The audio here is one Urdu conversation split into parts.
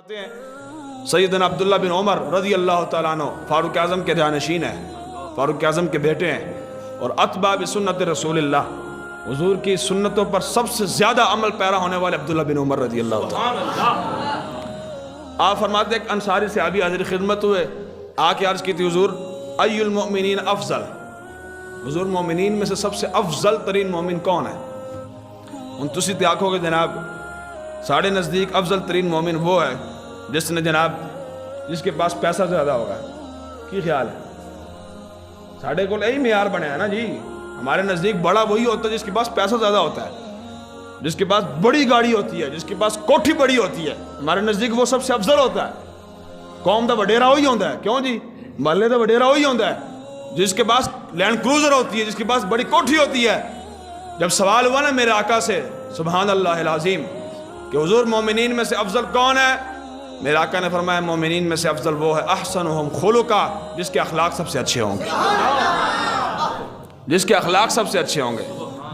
فرماتے ہیں سیدنا عبداللہ بن عمر رضی اللہ تعالیٰ عنہ فاروق اعظم کے جانشین ہیں، فاروق اعظم کے بیٹے ہیں، اور اتباع بسنت رسول اللہ، حضور کی سنتوں پر سب سے زیادہ عمل پیرا ہونے والے عبداللہ بن عمر رضی اللہ تعالیٰ۔ آپ فرماتے ہیں ایک انصاری صحابی حاضر خدمت ہوئے، آ کے عرض کی تھی حضور ای المؤمنین افضل، حضور مومنین میں سے سب سے افضل ترین مومن کون ہے؟ ان تسی تے آکھو گے جناب ساڑھے نزدیک افضل ترین مومن وہ ہے جس نے جناب جس کے پاس پیسہ زیادہ ہوگا۔ کی خیال ہے؟ ساڑھے کو یہی معیار بنے ہیں نا جی، ہمارے نزدیک بڑا وہی ہوتا ہے جس کے پاس پیسہ زیادہ ہوتا ہے، جس کے پاس بڑی گاڑی ہوتی ہے، جس کے پاس کوٹھی بڑی ہوتی ہے، ہمارے نزدیک وہ سب سے افضل ہوتا ہے۔ قوم دا وڈیرا وہی ہوتا ہے، کیوں جی؟ محلے دا وڈیرا وہی ہوتا ہے جس کے پاس لینڈ کروزر ہوتی ہے، جس کے پاس بڑی کوٹھی ہوتی ہے۔ جب سوال ہوا نا میرے آقا سے سبحان اللہ العظیم کہ حضور مومنین میں سے افضل کون ہے، میرے آقا نے فرمایا مومنین میں سے افضل وہ ہے احسنہم خلقا، جس کے اخلاق سب سے اچھے ہوں گے، جس کے اخلاق سب سے اچھے ہوں گے،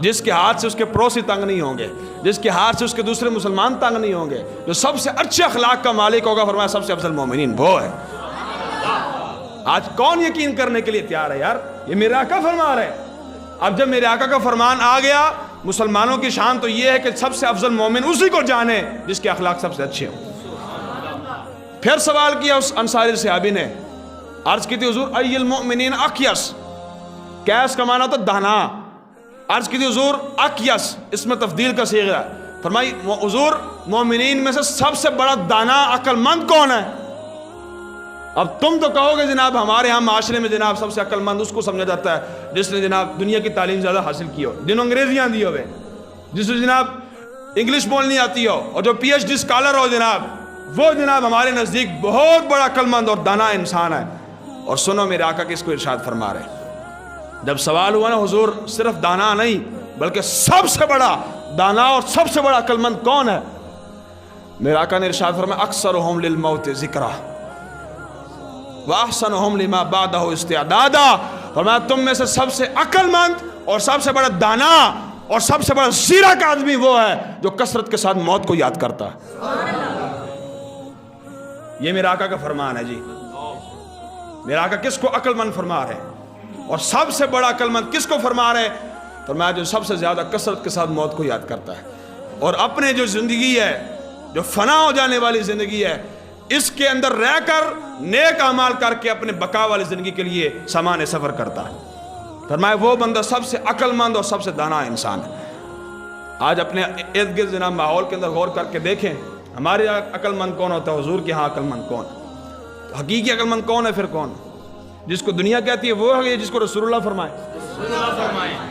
جس کے ہاتھ سے اس کے پڑوسی تنگ نہیں ہوں گے، جس کے ہاتھ سے اس کے دوسرے مسلمان تنگ نہیں ہوں گے، جو سب سے اچھے اخلاق کا مالک ہوگا، فرمایا سب سے افضل مومنین وہ ہے۔ آج کون یقین کرنے کے لیے تیار ہے یار؟ یہ میرے آقا فرما رہے ہیں۔ اب جب میرے آقا کا فرمان آ گیا، مسلمانوں کی شان تو یہ ہے کہ سب سے افضل مومن اسی کو جانے جس کے اخلاق سب سے اچھے ہوں۔ پھر سوال کیا اس انصاری صحابی نے، عرض کی تھی حضور ای المؤمنین اقیس، کیس کا معنی تو دانا، عرض کی تھی حضور اقیس، اس میں تفضیل کا صیغہ ہے، فرمائی حضور مومنین میں سے سب سے بڑا دانا عقل مند کون ہے؟ اب تم تو کہو گے جناب ہمارے ہاں معاشرے میں جناب سب سے عقل مند اس کو سمجھا جاتا ہے جس نے جناب دنیا کی تعلیم زیادہ حاصل کی ہو، جنہوں انگریزیاں دی ہوئے، جس کو جناب انگلش بولنی آتی ہو، اور جو پی ایچ ڈی اسکالر ہو جناب، وہ جناب ہمارے نزدیک بہت بڑا عقل مند اور دانا انسان ہے۔ اور سنو میرے آقا کس کو ارشاد فرما رہے، جب سوال ہوا نا حضور صرف دانا نہیں بلکہ سب سے بڑا دانا اور سب سے بڑا عقل مند کون ہے، میرے آقا نے ارشاد فرمایا اکثرہم للموت ذکرہ وَأَحْسَنُهُمْ لِمَا بَعْدَهُ اسْتِعْدَادًا، فرمایا تم میں سے سب سے عقل مند اور سب سے بڑا دانا اور سب سے بڑا زیرک آدمی وہ ہے جو کثرت کے ساتھ موت کو یاد کرتا ہے۔ یہ میرے آقا کا فرمان ہے جی، میرے آقا کس کو عقل مند فرما رہے ہیں، اور سب سے بڑا عقل مند کس کو فرما رہے ہیں؟ فرمایا جو سب سے زیادہ کثرت کے ساتھ موت کو یاد کرتا ہے، اور اپنے جو زندگی ہے جو فنا ہو جانے والی زندگی ہے اس کے اندر رہ کر نیک اعمال کر کے اپنے بقا والی زندگی کے لیے سامان سفر کرتا ہے۔ فرمایا وہ بندہ سب سے عقل مند اور سب سے دانا انسان ہے۔ آج اپنے ارد گرد جناب ماحول کے اندر غور کر کے دیکھیں ہمارے عقل مند کون ہوتا ہے، حضور کے ہاں عقل مند کون ہے؟ حقیقی عقل مند کون ہے؟ پھر کون جس کو دنیا کہتی ہے وہ ہے جس کو رسول اللہ فرمائے،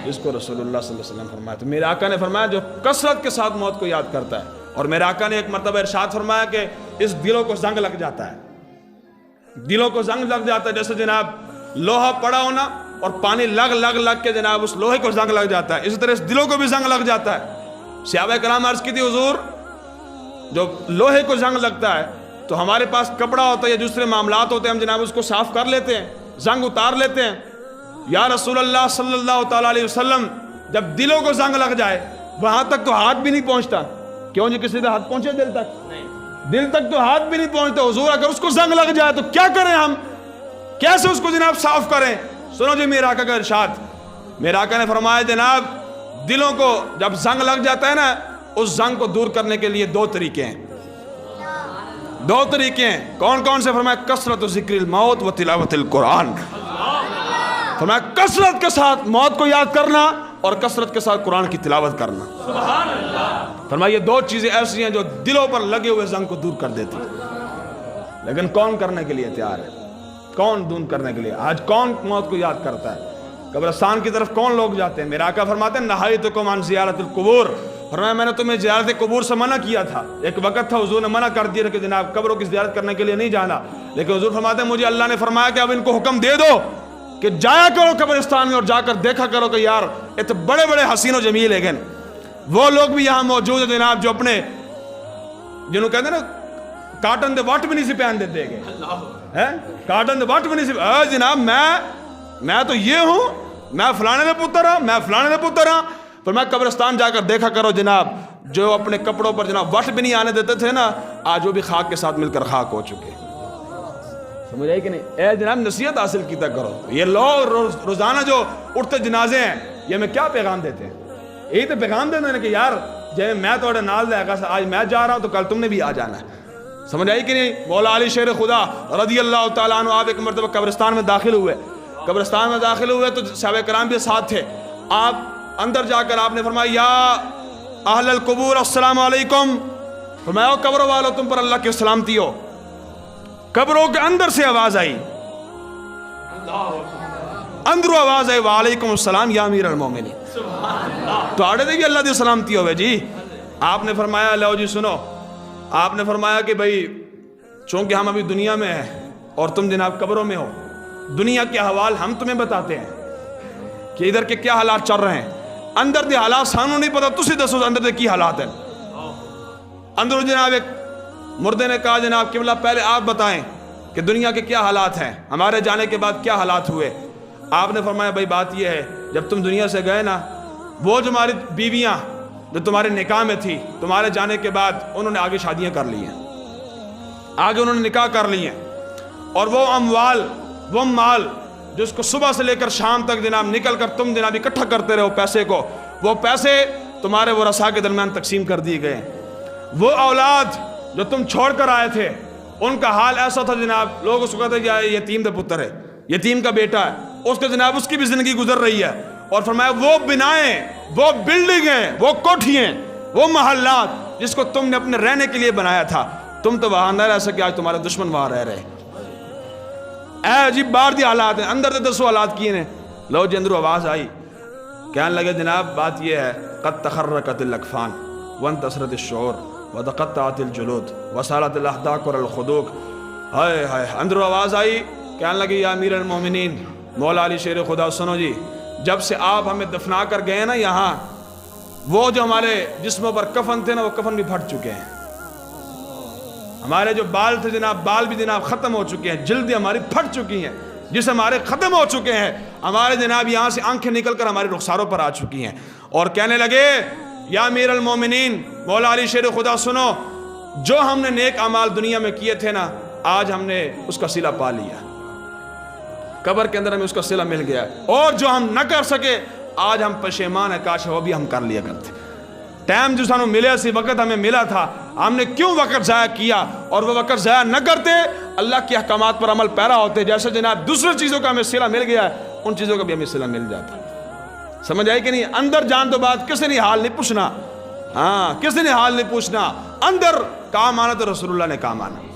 جس کو رسول اللہ صلی اللہ علیہ وسلم فرمائے؟ تو میرے آقا نے فرمایا جو کثرت کے ساتھ موت کو یاد کرتا ہے، اور میرے آقا نے ایک مرتبہ ارشاد فرمایا کہ اس دلوں کو زنگ لگ جاتا ہے، دلوں کو زنگ لگ جاتا ہے جیسے جناب لوہا پڑا ہونا اور پانی لگ کے جناب اس لوہے کو زنگ لگ جاتا ہے، اسی طرح اس دلوں کو بھی زنگ لگ جاتا ہے۔ صحابہ کرام عرض کی تھی حضور جو لوہے کو زنگ لگتا ہے تو ہمارے پاس کپڑا ہوتا ہے یا دوسرے معاملات ہوتے ہیں، ہم جناب اس کو صاف کر لیتے ہیں، زنگ اتار لیتے ہیں۔ یا رسول اللہ صلی اللہ تعالیٰ علیہ وسلم جب دلوں کو زنگ لگ جائے وہاں تک تو ہاتھ بھی نہیں پہنچتا، کیوں جی کسی کا ہاتھ پہنچے دل تک؟ دل تک تو ہاتھ بھی نہیں پہنچتا۔ حضور اگر اس کو زنگ لگ جائے تو کیا کریں ہم، کیسے اس کو جناب صاف کریں؟ سنو جی میرے آقا کا ارشاد، میرے آقا نے فرمایا جناب دلوں کو جب زنگ لگ جاتا ہے نا اس زنگ کو دور کرنے کے لیے دو طریقے ہیں، دو طریقے ہیں۔ کون کون سے؟ فرمایا کثرت ذکر الموت و تلاوت القرآن، فرمایا کثرت کے ساتھ موت کو یاد کرنا اور کثرت کے ساتھ قرآن کی تلاوت کرنا۔ فرمایا یہ دو چیزیں ایسی ہیں جو دلوں پر لگے ہوئے زنگ کو دور کر دیتی ہیں، لیکن کون کرنے کے لیے تیار ہے؟ کون دور کرنے کے لیے؟ آج کون موت کو یاد کرتا ہے؟ قبرستان کی طرف کون لوگ جاتے ہیں؟ میرا آقا فرماتے ہیں نہایتکم عن زیارت القبور، فرمایا میں نے تمہیں زیارت قبور سے منع کیا تھا، ایک وقت تھا حضور نے منع کر دیا کہ جناب قبروں کی زیارت کرنے کے لیے نہیں جانا، لیکن حضور فرماتے ہیں مجھے اللہ نے فرمایا کہ اب ان کو حکم دے دو کہ جایا کرو قبرستان میں اور جا کر دیکھا کرو کہ یار اتنے بڑے بڑے حسین و جمیل لیکن وہ لوگ بھی یہاں موجود ہیں جناب جو اپنے جنہوں کہتے ہیں نا کاٹن دے وٹ بھی نہیں سی پہن دیتے گئے، کاٹن دے وٹ بھی نہیں سی، جناب میں تو یہ ہوں، میں فلانے دے پتر ہاں، میں فلانے دے پتر ہاں۔ فرمایا قبرستان جا کر دیکھا کرو جناب، جو اپنے کپڑوں پر جناب وٹ بھی نہیں آنے دیتے تھے نا، آج وہ بھی خاک کے ساتھ مل کر خاک ہو چکے. سمجھ آئی کہ نہیں؟ اے جناب نصیحت حاصل کیتا کرو. یہ لوگ روزانہ جو اٹھتے جنازے ہیں، یہ ہمیں کیا پیغام دیتے ہیں؟ یہی تو پیغام دیتے ہیں کہ یار جی میں توڑے نال دے گا، آج میں جا رہا ہوں تو کل تم نے بھی آ جانا ہے. سمجھ آئی کہ نہیں؟ مولا علی شیر خدا رضی اللہ تعالیٰ عنہ آپ ایک مرتبہ قبرستان میں داخل ہوئے. قبرستان میں داخل ہوئے تو صحابہ کرام بھی ساتھ تھے. آپ اندر جا کر آپ نے فرمایا یا اہل القبور السلام علیکم. فرمایا قبروں والو تم پر اللہ کی سلامتی ہو. قبروں کے اندر سے آواز آئی، اندروں آواز آئی وعلیکم السلام یا امیر المومنین. تو آڑے دے بھی اللہ دی سلامتی ہوئے جی. آپ نے فرمایا لو جی سنو، آپ نے فرمایا کہ بھئی چونکہ ہم ابھی دنیا میں ہیں اور تم جناب قبروں میں ہو، دنیا کے حوال ہم تمہیں بتاتے ہیں کہ ادھر کے کیا حالات چل رہے ہیں. اندر دے حالات سانو نہیں پتا، تسی دسو اندر دے کی حالات ہیں. اندر جناب ایک مردے نے کہا جناب قبلہ پہلے آپ بتائیں کہ دنیا کے کیا حالات ہیں، ہمارے جانے کے بعد کیا حالات ہوئے. آپ نے فرمایا بھائی بات یہ ہے، جب تم دنیا سے گئے نا، وہ جو ہماری بیویاں جو تمہارے نکاح میں تھی، تمہارے جانے کے بعد انہوں نے آگے شادیاں کر لی ہیں، آگے انہوں نے نکاح کر لی ہیں. اور وہ اموال، وہ مال جس کو صبح سے لے کر شام تک جناب نکل کر تم جناب اکٹھا کرتے رہو پیسے کو، وہ پیسے تمہارے ورثاء کے درمیان تقسیم کر دیے گئے. وہ اولاد جو تم چھوڑ کر آئے تھے، ان کا حال ایسا تھا جناب، لوگ اس کو کہتے ہیں یہ یتیم کا پتر ہے، یتیم کا بیٹا ہے، اس کے جناب اس کی بھی زندگی گزر رہی ہے. اور فرمایا وہ بنائیں، وہ بلڈنگیں، وہ کوٹھیاں، وہ محلات جس کو تم نے اپنے رہنے کے لیے بنایا تھا، تم تو وہاں نہ رہ سکے، آج تمہارے دشمن وہاں رہ رہے. اے عجیب بار دی حالات ہیں. اندر دے دسو حالات کیے نے. لو جی اندروں آواز آئی، کہنے لگے جناب بات یہ ہے قد تخرقت الاکفان وانتصرت الشعور وتقطعت الجلود وسالت الاحداق والخدوق. ہائے ہائے. اندروں آواز آئی، کہنے لگے یا امیر المومنین مولا علی شیر خدا سنو جی، جب سے آپ ہمیں دفنا کر گئے نا یہاں، وہ جو ہمارے جسموں پر کفن تھے نا، وہ کفن بھی پھٹ چکے ہیں. ہمارے جو بال تھے جناب، بال بھی جناب ختم ہو چکے ہیں، جلدیں ہماری پھٹ چکی ہیں، جسم ہمارے ختم ہو چکے ہیں، ہمارے جناب یہاں سے آنکھیں نکل کر ہمارے رخساروں پر آ چکی ہیں. اور کہنے لگے یا امیر المومنین مولا علی شیر خدا سنو، جو ہم نے نیک اعمال دنیا میں کیے تھے نا، آج ہم نے اس کا صلہ پا لیا، قبر کے اندر ہمیں اس کا صلہ مل گیا. اور جو ہم نہ کر سکے، آج ہم پشیمان ہیں، کاش وہ بھی ہم کر لیا کرتے. ٹائم جو سانو ملے سی وقت ہمیں ملا تھا، ہم نے کیوں وقت ضائع کیا؟ اور وہ وقت ضائع نہ کرتے، اللہ کے احکامات پر عمل پیرا ہوتے، جیسے جناب دوسرے چیزوں کا ہمیں صلہ مل گیا ہے، ان چیزوں کا بھی ہمیں صلہ مل جاتا. سمجھ آئی کہ نہیں؟ اندر جان تو بات کسی نے حال نہیں پوچھنا. ہاں، کسی نے حال نہیں پوچھنا. اندر کام آنا تو رسول اللہ نے کام آنا.